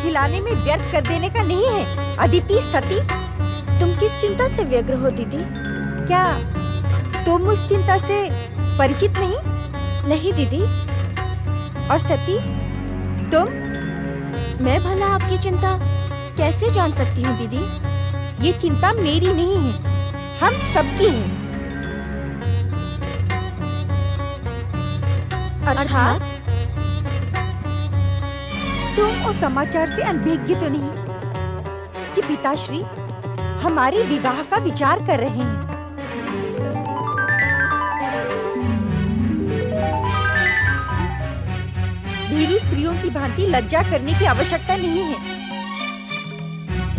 खिलाने में व्यर्थ कर देने का नहीं है। अदिति, सती, तुम किस चिंता से व्यग्र हो दीदी? क्या तुम उस चिंता से परिचित नहीं? नहीं दीदी। और सती, तुम? मैं भला आपकी चिंता कैसे जान सकती हूँ दीदी? ये चिंता मेरी नहीं है, हम सबकी है। अर्थात? तुम उस समाचार से अनभिज्ञ तो नहीं कि पिताश्री हमारे विवाह का विचार कर रहे हैं? भीरू स्त्रियों की भांति लज्जा करने की आवश्यकता नहीं है।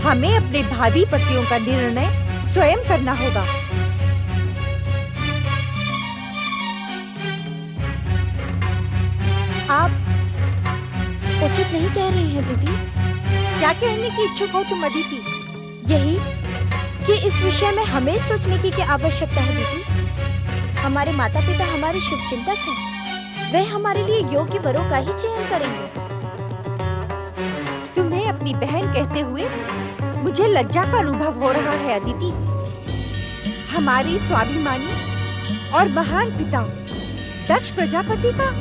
हमें अपने भावी पतियों का निर्णय स्वयं करना होगा। आप उचित नहीं कह रही हैं दीदी। क्या कहने की इच्छुक हो तुम अदिति? यही कि इस विषय में हमें सोचने की क्या आवश्यकता है दीदी। हमारे माता पिता हमारे शुभचिंतक हैं। वे हमारे लिए योग्य वरों का ही चयन करेंगे। तुम्हें अपनी बहन कहते हुए मुझे लज्जा का अनुभव हो रहा है अदिति। हमारे स्वाभिमानी और महान पिता दक्ष प्रजापति का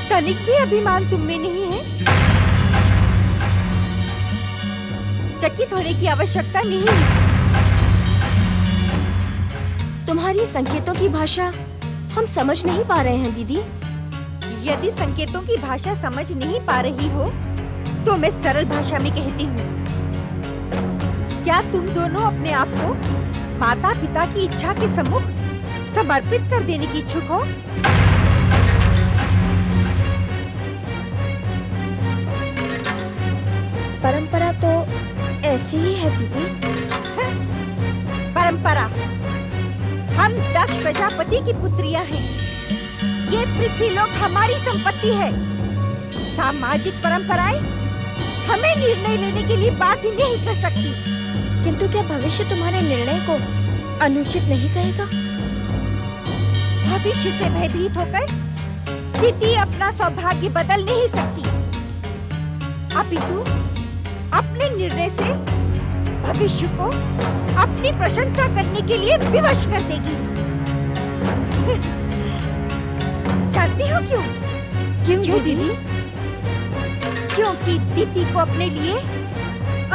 तनिक भी अभिमान तुम में नहीं है। चकित होने की आवश्यकता नहीं है। तुम्हारी संकेतों की भाषा हम समझ नहीं पा रहे हैं दीदी। यदि संकेतों की भाषा समझ नहीं पा रही हो तो मैं सरल भाषा में कहती हूँ। क्या तुम दोनों अपने आप को माता पिता की इच्छा के सम्मुख समर्पित कर देने की इच्छुक हो? परंपरा तो ऐसी ही है दीदी। परंपरा? हम दक्ष प्रजापति की पुत्रियां हैं। ये पृथ्वी लोक हमारी संपत्ति है। सामाजिक परंपराएं हमें निर्णय लेने के लिए बाध्य नहीं कर सकती। किंतु क्या भविष्य तुम्हारे निर्णय को अनुचित नहीं कहेगा? भविष्य से भयभीत होकर स्थिति अपना सौभाग्य बदल नहीं सकती, अपितु अपने निर्णय से भविष्य को अपनी प्रशंसा करने के लिए विवश कर देगी। जानती हो क्यों? क्यों दीदी? क्योंकि दीदी को अपने लिए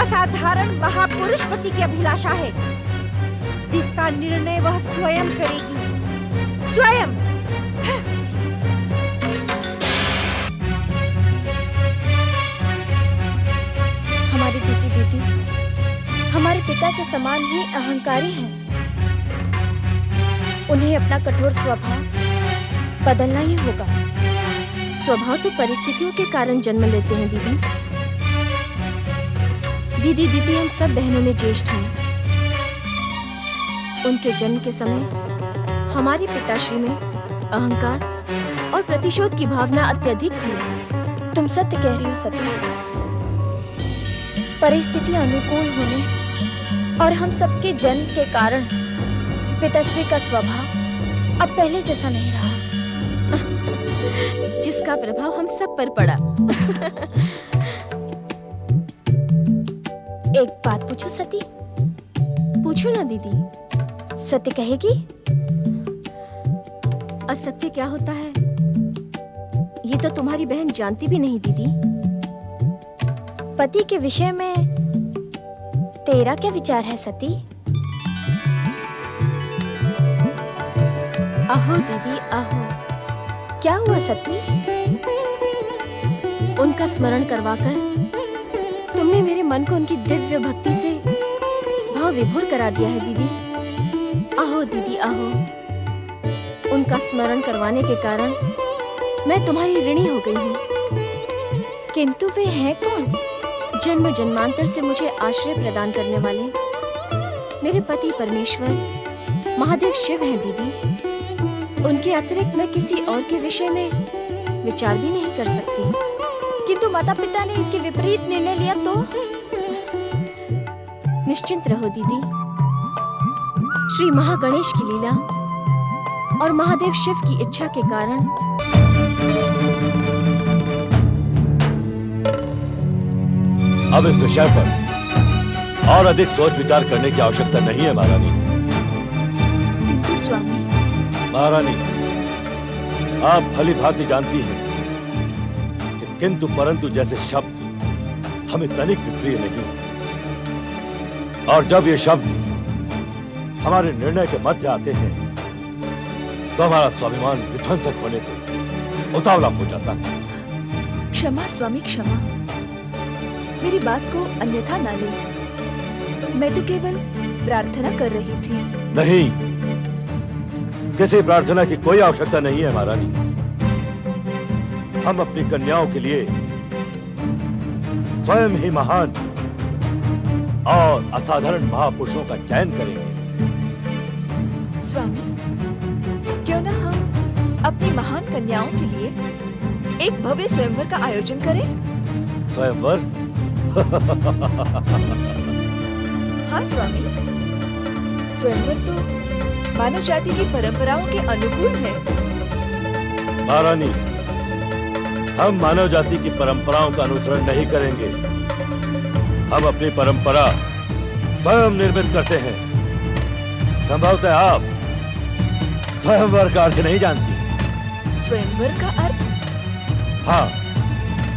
असाधारण महापुरुष पति की अभिलाषा है, जिसका निर्णय वह स्वयं करेगी। स्वयं। हमारी दीदी हमारे पिता के समान ही अहंकारी हैं। उन्हें अपना कठोर स्वभाव बदलना ही होगा। स्वभाव तो परिस्थितियों के कारण जन्म लेते हैं दीदी हम सब बहनों में ज्येष्ठ हैं। उनके जन्म के समय हमारी पिताश्री में अहंकार और प्रतिशोध की भावना अत्यधिक थी। तुम सत्य कह रही हो सती। परिस्थिति अनुकूल होने और हम सबके जन्म के कारण पिताश्री का स्वभाव अब पहले जैसा नहीं रहा, जिसका प्रभाव हम सब पर पड़ा। एक बात पूछूं सती? पूछो ना दीदी। सत्य कहेगी? असत्य क्या होता है ये तो तुम्हारी बहन जानती भी नहीं दीदी। पति के विषय में तेरा क्या विचार है सती? आहो दीदी आहो। क्या हुआ सती? उनका स्मरण करवाकर तुमने मेरे मन को उनकी दिव्य भक्ति से भाव विभोर करा दिया है दीदी। आहो दीदी आहो। उनका स्मरण करवाने के कारण मैं तुम्हारी ऋणी हो गई हूँ। किंतु वे हैं कौन? जन्म जन्मांतर से मुझे आश्रय प्रदान करने वाले मेरे पति परमेश्वर महादेव शिव हैं दीदी। उनके अतिरिक्त मैं किसी और के विषय में विचार भी नहीं कर सकती। किंतु माता पिता ने इसके विपरीत निर्णय लिया तो? निश्चिंत रहो दीदी। श्री महागणेश की लीला और महादेव शिव की इच्छा के कारण अब इस विषय पर और अधिक सोच विचार करने की आवश्यकता नहीं है महारानी। किंतु स्वामी, महारानी, आप भली भांति जानती हैं कि किंतु परंतु जैसे शब्द हमें तनिक भी प्रिय नहीं, और जब ये शब्द हमारे निर्णय के मध्य आते हैं तो हमारा स्वाभिमान विध्वंसक होने पर उतावला हो जाता है। क्षमा स्वामी क्षमा, मेरी बात को अन्यथा ना ले। मैं तो केवल प्रार्थना कर रही थी। नहीं, किसी प्रार्थना की कोई आवश्यकता नहीं है महारानी। हम अपनी कन्याओं के लिए स्वयं ही महान और असाधारण महापुरुषों का चयन करेंगे। स्वामी, क्यों ना हम अपनी महान कन्याओं के लिए एक भव्य स्वयंवर का आयोजन करें? स्वयंवर? हाँ स्वामी, स्वयंवर तो मानव जाति की परंपराओं के अनुकूल है। महारानी, हम मानव जाति की परंपराओं का अनुसरण नहीं करेंगे। हम अपनी परंपरा स्वयं निर्मित करते हैं। संभवतः आप स्वयंवर का अर्थ नहीं जानती। स्वयंवर का अर्थ? हाँ,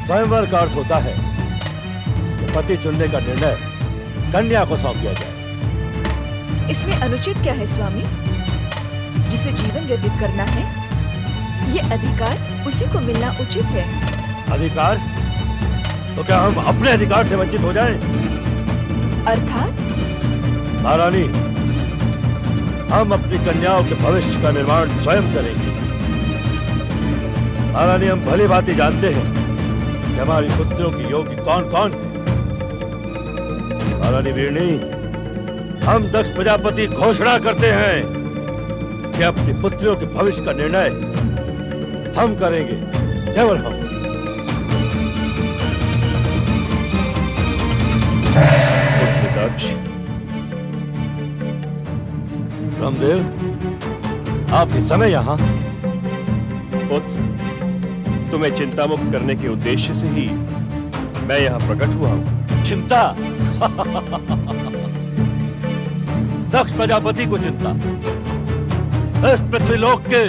स्वयंवर का अर्थ होता है कि पति चुनने का निर्णय कन्या को सौंप दिया जाए। इसमें अनुचित क्या है स्वामी? जिसे जीवन व्यतीत करना है, ये अधिकार उसी को मिलना उचित है। अधिकार? तो क्या हम अपने अधिकार से वंचित हो जाएं? अर्थात? महारानी, हम अपनी कन्याओं के भविष्य का निर्माण स्वयं करेंगे। महारानी, हम भली भांति जानते हैं कि हमारी पुत्रियों की योग्य कौन कौन है। महारानी वीरनी, हम दक्ष प्रजापति घोषणा करते हैं कि अपनी पुत्रियों के भविष्य का निर्णय हम करेंगे, केवल हम। पुत्र दक्ष। रामदेव, आप इस समय यहाँ? पुत्र, तुम्हें चिंता मुक्त करने के उद्देश्य से ही मैं यहाँ प्रकट हुआ हूँ। चिंता? दक्ष प्रजापति को चिंता? इस पृथ्वीलोक के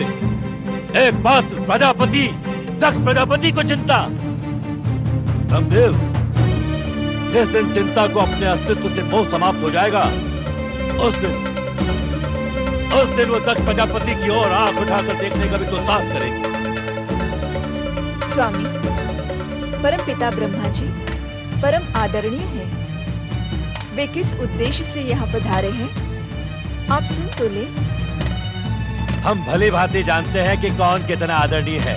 एकमात्र प्रजापति दक्ष प्रजापति को चिंता? रामदेव, जिस दिन चिंता को अपने अस्तित्व से मोह समाप्त हो जाएगा, उस दिन वो दक्ष प्रजापति की ओर आंख उठाकर देखने का भी तो साहस करेगी। स्वामी, परम पिता ब्रह्मा जी परम आदरणीय हैं। वे किस उद्देश्य से यहाँ पधारे हैं, आप सुन तो ले। हम भली भांति जानते हैं कि कौन कितना आदरणीय है।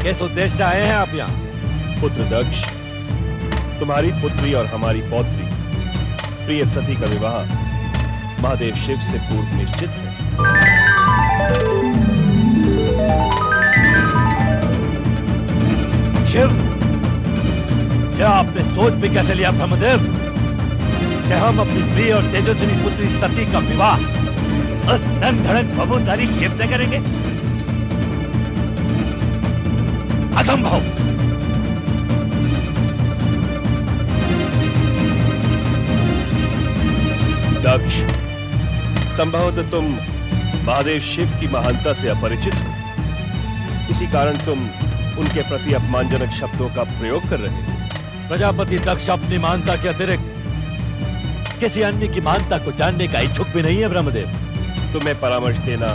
किस उद्देश्य से आए हैं आप यहाँ? पुत्र दक्ष, तुम्हारी पुत्री और हमारी पौत्री प्रिय सती का विवाह महादेव शिव से पूर्व निश्चित है। शिव? क्या आपने सोच भी कैसे लिया ब्रह्मदेव कि हम अपनी प्रिय और तेजस्वी पुत्री सती का विवाह उस धन धड़क बबूधारी शिव से करेंगे? असंभव। दक्ष, संभवतः तुम महादेव शिव की महानता से अपरिचित हो, इसी कारण तुम उनके प्रति अपमानजनक शब्दों का प्रयोग कर रहे हो। प्रजापति दक्ष अपनी महानता के अतिरिक्त किसी अन्य की महानता को जानने का इच्छुक भी नहीं है ब्रह्मदेव। तुम्हें परामर्श देना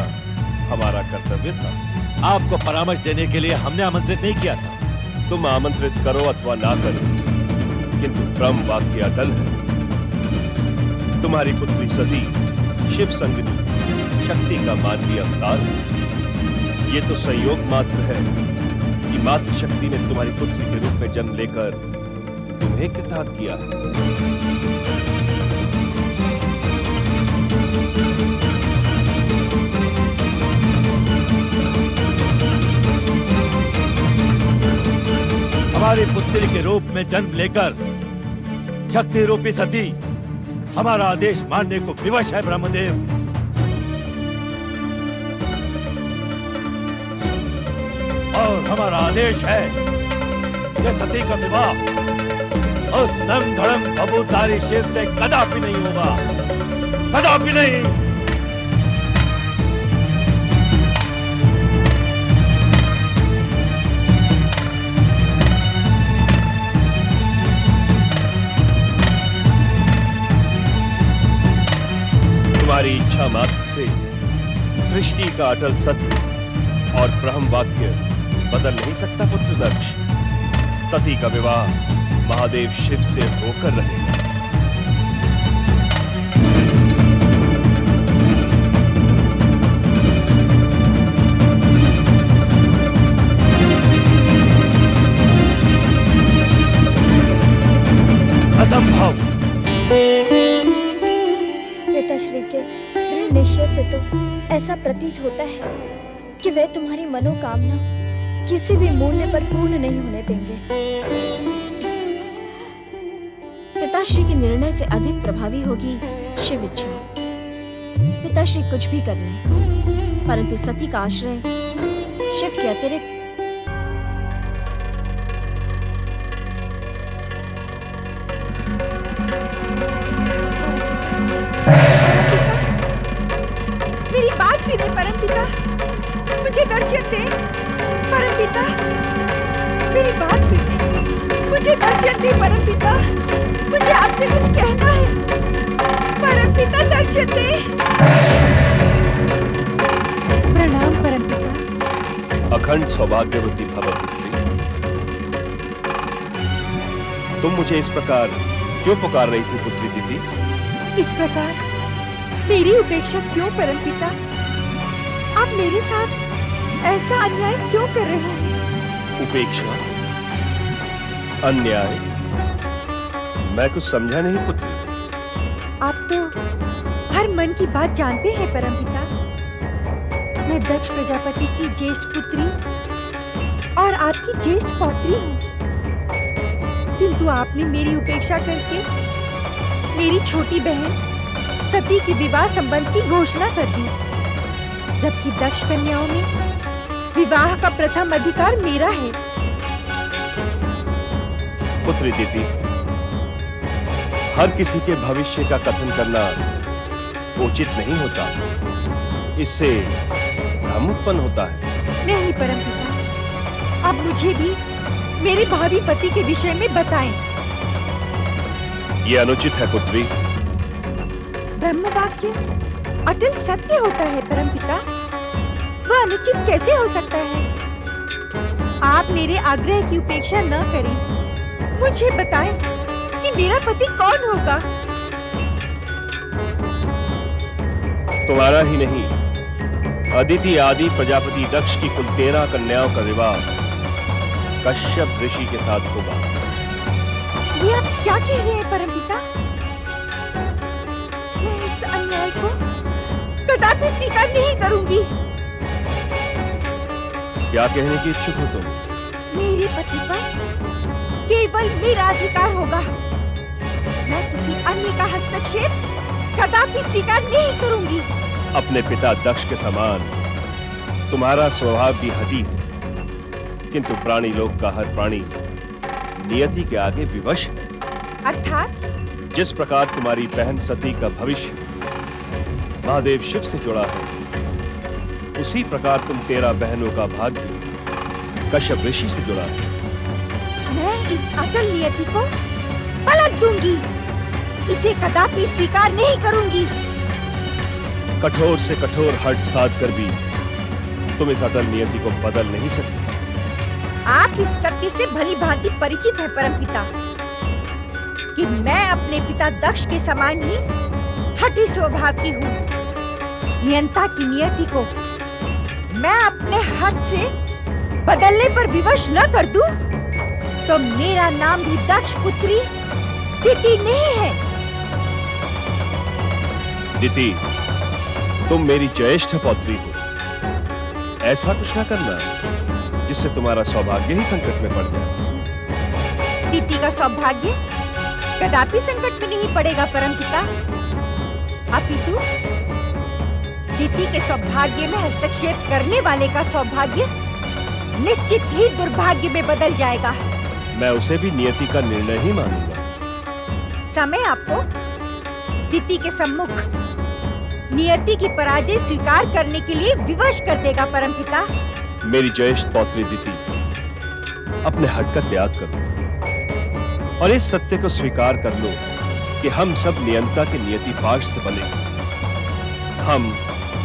हमारा कर्तव्य था। आपको परामर्श देने के लिए हमने आमंत्रित नहीं किया था। तुम आमंत्रित करो अथवा ना करो, किंतु ब्रह्म वाक्य अटल है। तुम्हारी पुत्री सती शिव संगिनी शक्ति का मानवीय अवतार है। ये तो संयोग मात्र है कि मातृ शक्ति ने तुम्हारी पुत्री के रूप में जन्म लेकर तुम्हें कृतार्थ किया है। हमारी पुत्री के रूप में जन्म लेकर शक्ति रूपी सती हमारा आदेश मानने को विवश है ब्रह्मदेव। और हमारा आदेश है कि सती का विवाह उस नम धड़म भभूधारी शिव से कदापि नहीं होगा, कदापि नहीं। तुम्हारी इच्छा मात्र से सृष्टि का अटल सत्य और ब्रह्म वाक्य बदल नहीं सकता पुत्र दक्ष। सती का विवाह महादेव शिव से होकर रहेगा। असंभव। पिताश्री के दृढ़ निश्चय से तो ऐसा प्रतीत होता है कि वे तुम्हारी मनोकामना किसी भी मूल्य पर पूर्ण नहीं होने देंगे। पिताश्री के निर्णय से अधिक प्रभावी होगी शिव इच्छा। पिताश्री कुछ भी कर लें, परंतु सती का आश्रय शिव के अतिरिक्त मेरी बात सुनिए परमपिता, मुझे दर्शन दे। परमपिता, मेरी बात सुनिए, मुझे दर्शन दे। परमपिता, मुझे आपसे कुछ कहना है। परमपिता, दर्शन दे। प्रणाम परमपिता। अखंड सौभाग्यवती भव पुत्री। तुम मुझे इस प्रकार क्यों पुकार रही थी पुत्री दीदी? इस प्रकार मेरी उपेक्षा क्यों परमपिता? आप मेरे साथ ऐसा अन्याय क्यों कर रहे हैं? उपेक्षा, अन्याय? मैं कुछ समझा नहीं पुत्री। आप तो हर मन की बात जानते हैं परमपिता। मैं दक्ष प्रजापति की ज्येष्ठ पुत्री और आपकी ज्येष्ठ पौत्री हूँ, किंतु आपने मेरी उपेक्षा करके मेरी छोटी बहन सती की विवाह संबंध की घोषणा कर दी, जबकि दक्ष कन्याओं में विवाह का प्रथम अधिकार मेरा है। पुत्री दीदी, हर किसी के भविष्य का कथन करना उचित नहीं होता, इससे भ्रम उत्पन्न होता है। नहीं परमपिता, अब मुझे भी मेरे भावी पति के विषय में बताएं। ये अनुचित है पुत्री। ब्रह्मवाक्य अटल सत्य होता है परमपिता, वह अनुचित कैसे हो सकता है? आप मेरे आग्रह की उपेक्षा न करें, मुझे बताएं कि मेरा पति कौन होगा। तुम्हारा ही नहीं, अदिति आदि प्रजापति दक्ष की कुल 13 कन्याओं का विवाह कश्यप ऋषि के साथ होगा। ये आप क्या कह रहे हैं परमपिता? मैं इस अन्याय को कदापि स्वीकार नहीं करूंगी। क्या कहने की इच्छुक हो तुम? मेरे पति पर केवल मेरा अधिकार होगा। मैं किसी अन्य का हस्तक्षेप कदापि स्वीकार नहीं करूंगी। अपने पिता दक्ष के समान तुम्हारा स्वभाव भी हठी है, किंतु प्राणी लोक का हर प्राणी नियति के आगे विवश है। अर्थात जिस प्रकार तुम्हारी बहन सती का भविष्य महादेव शिव से जुड़ा है, उसी प्रकार तुम 13 बहनों का भाग्य कश्यप ऋषि से जुड़ा है। मैं इस अटल नियति को पलट दूंगी, इसे कदापि स्वीकार नहीं करूंगी। कठोर से कठोर हठ साध कर भी तुम इस अटल नियति को बदल नहीं सकते। आप इस सत्य से भली भांति परिचित है परमपिता कि मैं अपने पिता दक्ष के समान ही हठी स्वभाव की हूँ। नियंता की नियति को मैं अपने हठ से बदलने पर विवश न कर दूं, तो मेरा नाम भी दक्ष पुत्री दिति नहीं है। दिति, तुम मेरी ज्येष्ठ पौत्री हो। ऐसा कुछ ना करना जिससे तुम्हारा सौभाग्य ही संकट में पड़ जाए। दिति का सौभाग्य कदापि संकट में नहीं पड़ेगा परमपिता, अपितु दिति के सौभाग्य में हस्तक्षेप करने वाले का सौभाग्य निश्चित ही दुर्भाग्य में बदल जाएगा। मैं उसे भी नियति का निर्णय ही मानूंगा। समय आपको दिति के सम्मुख नियति की पराजय स्वीकार करने के लिए विवश कर देगा परमपिता। मेरी ज्येष्ठ पौत्री दिति, अपने हट का त्याग करो और इस सत्य को स्वीकार कर लो कि हम सब नियंता के नियति पाश से बने हैं। हम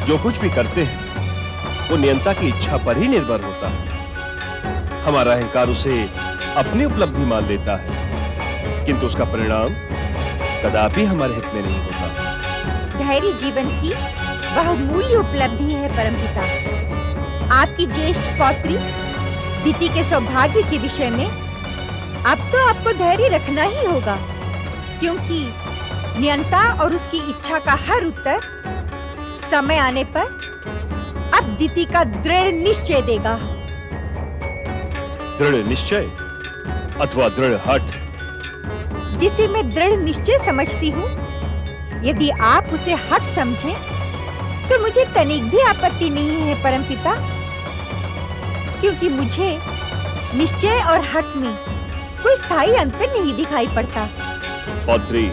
जो कुछ भी करते हैं वो नियंता की इच्छा पर ही निर्भर होता है। हमारा अहंकार उसे अपनी उपलब्धि मान लेता है, किंतु उसका परिणाम कदापि हमारे हित में नहीं होता। धैर्य जीवन की बहुमूल्य उपलब्धि है परमपिता। आपकी ज्येष्ठ पौत्री दिति के सौभाग्य के विषय में अब तो आपको धैर्य रखना ही होगा, क्योंकि नियंता और उसकी इच्छा का हर उत्तर समय आने पर अब दिति का दृढ़ निश्चय देगा। दृढ़ निश्चय अथवा दृढ़ हठ? जिसे मैं दृढ़ निश्चय समझती हूँ, यदि आप उसे हठ समझें, तो मुझे तनिक भी आपत्ति नहीं है परमपिता, क्योंकि मुझे निश्चय और हठ में कोई स्थायी अंतर नहीं दिखाई पड़ता। पौत्री,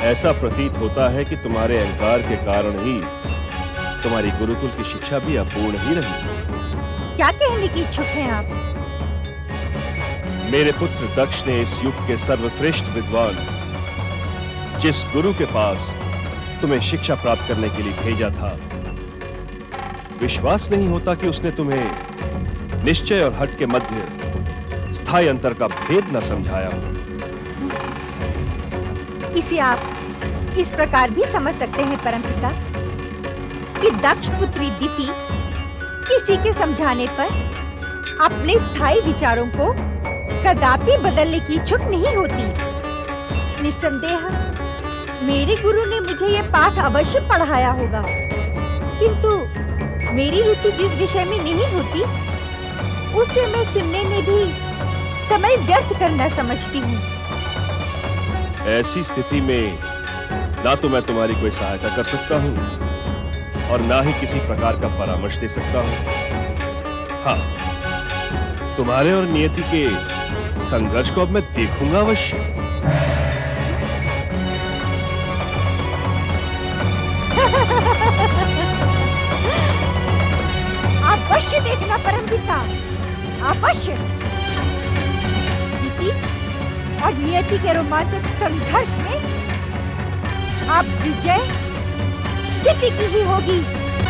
ऐसा प्रतीत होता है कि तुम्हारे अहंकार के कारण ही तुम्हारी गुरुकुल की शिक्षा भी अपूर्ण ही रही। क्या कहने की इच्छुक हैं आप? मेरे पुत्र दक्ष ने इस युग के सर्वश्रेष्ठ विद्वान जिस गुरु के पास तुम्हें शिक्षा प्राप्त करने के लिए भेजा था, विश्वास नहीं होता कि उसने तुम्हें निश्चय और हठ के मध्य स्थायी अंतर का भेद न समझाया हो। इसे आप इस प्रकार भी समझ सकते हैं परमपिता कि दक्ष पुत्री दिति किसी के समझाने पर अपने स्थायी विचारों को कदापि बदलने की इच्छुक नहीं होती। निस्संदेह मेरे गुरु ने मुझे यह पाठ अवश्य पढ़ाया होगा, किंतु मेरी रुचि जिस विषय में नहीं होती उसे मैं सुनने में भी समय व्यर्थ करना समझती हूँ। ऐसी स्थिति में ना तो मैं तुम्हारी कोई सहायता कर सकता हूँ और ना ही किसी प्रकार का परामर्श दे सकता हूँ। हाँ, तुम्हारे और नियति के संघर्ष को अब मैं देखूंगा अवश्य। अवश्य देखना परमपिता, अवश्य। दिति और नियति के रोमांचक संघर्ष में अब विजय दिति की ही होगी।